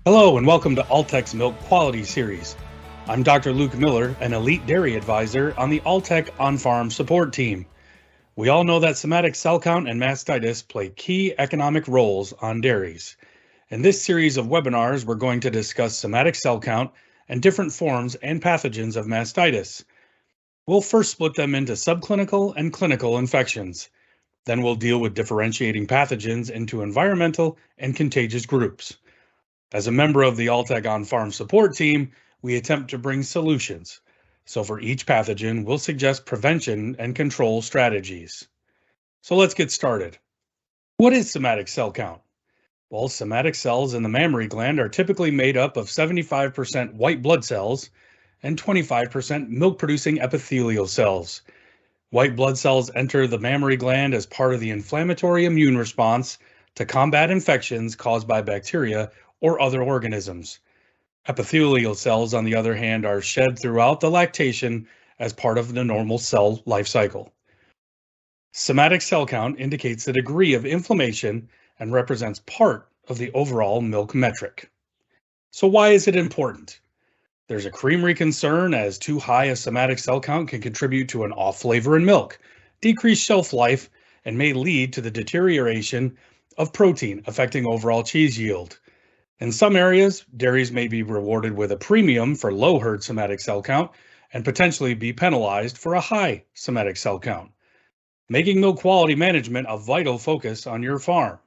Hello and welcome to Alltech's Milk Quality Series. I'm Dr. Luke Miller, an elite dairy advisor on the Alltech on-farm support team. We all know that somatic cell count and mastitis play key economic roles on dairies. In this series of webinars, we're going to discuss somatic cell count and different forms and pathogens of mastitis. We'll first split them into subclinical and clinical infections. Then we'll deal with differentiating pathogens into environmental and contagious groups. As a member of the Alltech on-farm support team, we attempt to bring solutions. So for each pathogen, we'll suggest prevention and control strategies. So let's get started. What is somatic cell count? Well, somatic cells in the mammary gland are typically made up of 75% white blood cells and 25% milk-producing epithelial cells. White blood cells enter the mammary gland as part of the inflammatory immune response to combat infections caused by bacteria or other organisms. Epithelial cells, on the other hand, are shed throughout the lactation as part of the normal cell life cycle. Somatic cell count indicates the degree of inflammation and represents part of the overall milk metric. So why is it important? There's a creamery concern as too high a somatic cell count can contribute to an off flavor in milk, decreased shelf life, and may lead to the deterioration of protein, affecting overall cheese yield. In some areas, dairies may be rewarded with a premium for low herd somatic cell count and potentially be penalized for a high somatic cell count, making milk quality management a vital focus on your farm.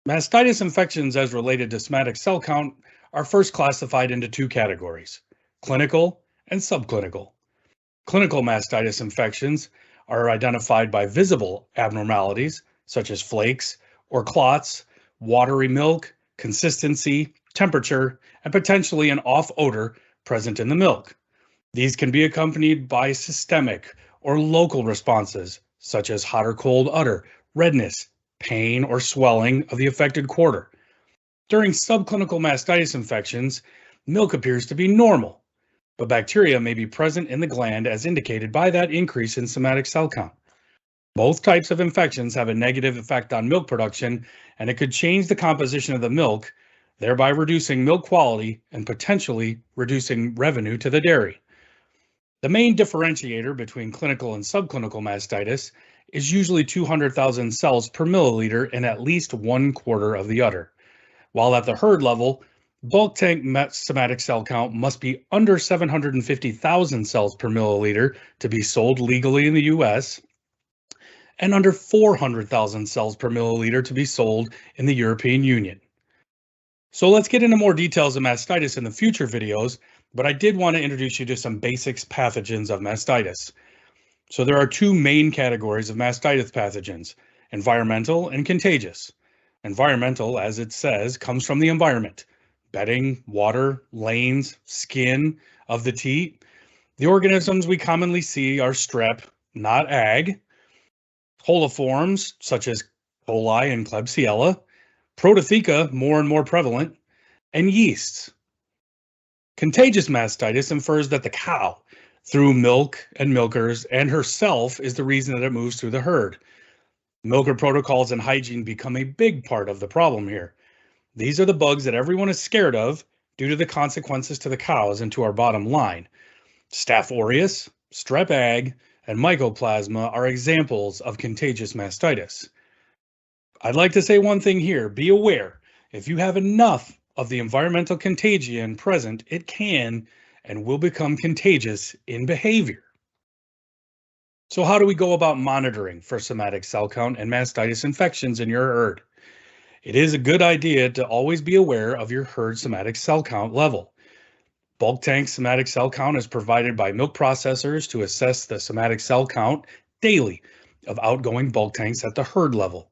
Mastitis infections as related to somatic cell count are first classified into two categories, clinical and subclinical. Clinical mastitis infections are identified by visible abnormalities such as flakes or clots, watery milk, consistency, temperature, and potentially an off odor present in the milk. These can be accompanied by systemic or local responses, such as hot or cold udder, redness, pain, or swelling of the affected quarter. During subclinical mastitis infections, milk appears to be normal, but bacteria may be present in the gland as indicated by that increase in somatic cell count. Both types of infections have a negative effect on milk production, and it could change the composition of the milk, thereby reducing milk quality and potentially reducing revenue to the dairy. The main differentiator between clinical and subclinical mastitis is usually 200,000 cells per milliliter in at least 1/4 of the udder, while at the herd level, bulk tank somatic cell count must be under 750,000 cells per milliliter to be sold legally in the US, and under 400,000 cells per milliliter to be sold in the European Union. So let's get into more details of mastitis in the future videos, but I did want to introduce you to some basics pathogens of mastitis. So there are two main categories of mastitis pathogens, environmental and contagious. Environmental, as it says, comes from the environment, bedding, water, lanes, skin of the teat. The organisms we commonly see are strep, not ag, coliforms such as coli and Klebsiella, prototheca more and more prevalent, and yeasts. Contagious mastitis infers that the cow, through milk and milkers and herself, is the reason that it moves through the herd. Milker protocols and hygiene become a big part of the problem here. These are the bugs that everyone is scared of due to the consequences to the cows and to our bottom line. Staph aureus, strep ag, and mycoplasma are examples of contagious mastitis. I'd like to say one thing here, be aware, if you have enough of the environmental contagion present, it can and will become contagious in behavior. So how do we go about monitoring for somatic cell count and mastitis infections in your herd? It is a good idea to always be aware of your herd somatic cell count level. Bulk tank somatic cell count is provided by milk processors to assess the somatic cell count daily of outgoing bulk tanks at the herd level.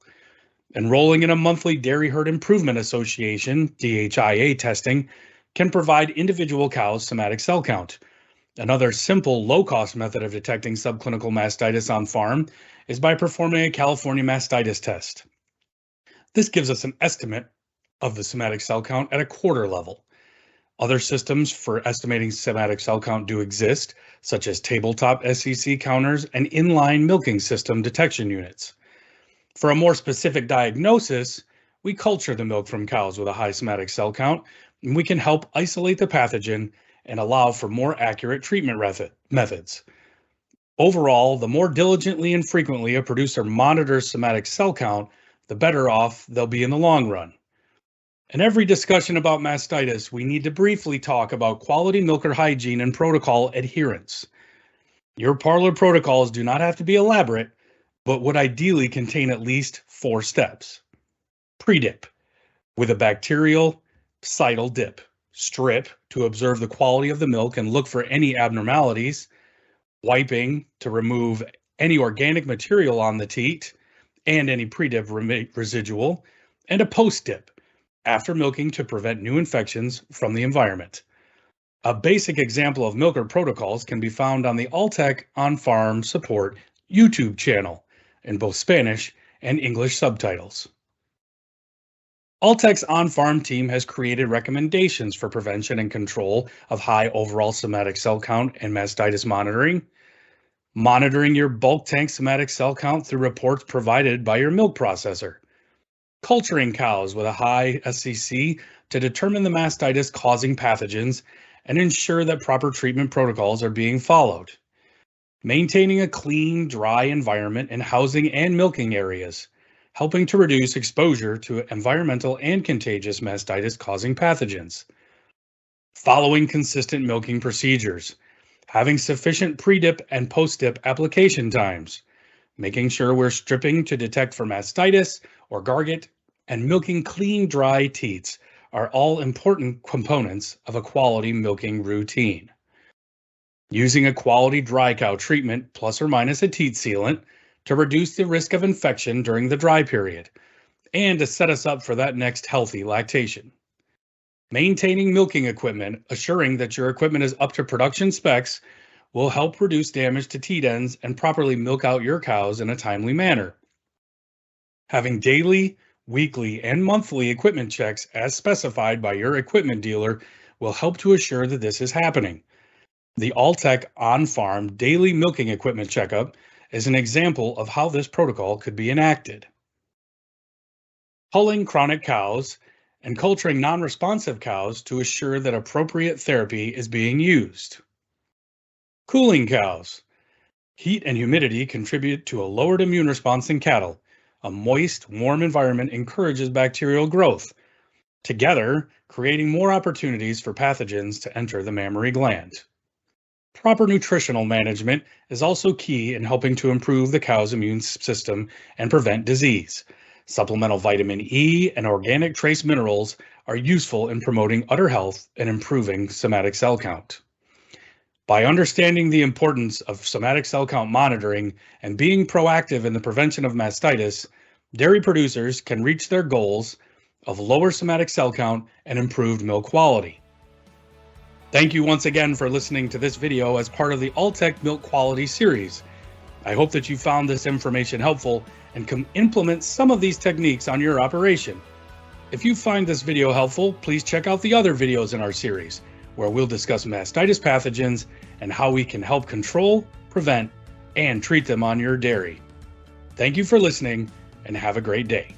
Enrolling in a monthly Dairy Herd Improvement Association, DHIA testing, can provide individual cows' somatic cell count. Another simple, low-cost method of detecting subclinical mastitis on farm is by performing a California mastitis test. This gives us an estimate of the somatic cell count at a quarter level. Other systems for estimating somatic cell count do exist, such as tabletop SCC counters and inline milking system detection units. For a more specific diagnosis, we culture the milk from cows with a high somatic cell count, and we can help isolate the pathogen and allow for more accurate treatment methods. Overall, the more diligently and frequently a producer monitors somatic cell count, the better off they'll be in the long run. In every discussion about mastitis, we need to briefly talk about quality milker hygiene and protocol adherence. Your Parlor protocols do not have to be elaborate, but would ideally contain at least 4 steps. Pre-dip, with a bacterial cytal dip. Strip, to observe the quality of the milk and look for any abnormalities. Wiping, to remove any organic material on the teat and any pre-dip residual. And a post-dip, after milking, to prevent new infections from the environment. A basic example of milker protocols can be found on the Alltech on-farm support YouTube channel in both Spanish and English subtitles. Alltech's on-farm team has created recommendations for prevention and control of high overall somatic cell count and mastitis monitoring your bulk tank somatic cell count through reports provided by your milk processor, culturing cows with a high SCC to determine the mastitis causing pathogens and ensure that proper treatment protocols are being followed, maintaining a clean, dry environment in housing and milking areas, helping to reduce exposure to environmental and contagious mastitis causing pathogens, following consistent milking procedures, having sufficient pre-dip and post-dip application times, making sure we're stripping to detect for mastitis or garget, and milking clean, dry teats are all important components of a quality milking routine. Using a quality dry cow treatment plus or minus a teat sealant to reduce the risk of infection during the dry period and to set us up for that next healthy lactation. Maintaining milking equipment, assuring that your equipment is up to production specs, will help reduce damage to teat ends and properly milk out your cows in a timely manner. Having daily, weekly, and monthly equipment checks as specified by your equipment dealer will help to assure that this is happening. The Alltech on-farm daily milking equipment checkup is an example of how this protocol could be enacted. Culling chronic cows and culturing non-responsive cows to assure that appropriate therapy is being used. Cooling cows. Heat and humidity contribute to a lowered immune response in cattle. A moist, warm environment encourages bacterial growth, together creating more opportunities for pathogens to enter the mammary gland. Proper nutritional management is also key in helping to improve the cow's immune system and prevent disease. Supplemental vitamin E and organic trace minerals are useful in promoting udder health and improving somatic cell count. By understanding the importance of somatic cell count monitoring and being proactive in the prevention of mastitis, dairy producers can reach their goals of lower somatic cell count and improved milk quality. Thank you once again for listening to this video as part of the Alltech Milk Quality series. I hope that you found this information helpful and can implement some of these techniques on your operation. If you find this video helpful, please check out the other videos in our series, where we'll discuss mastitis pathogens and how we can help control, prevent, and treat them on your dairy. Thank you for listening, and have a great day.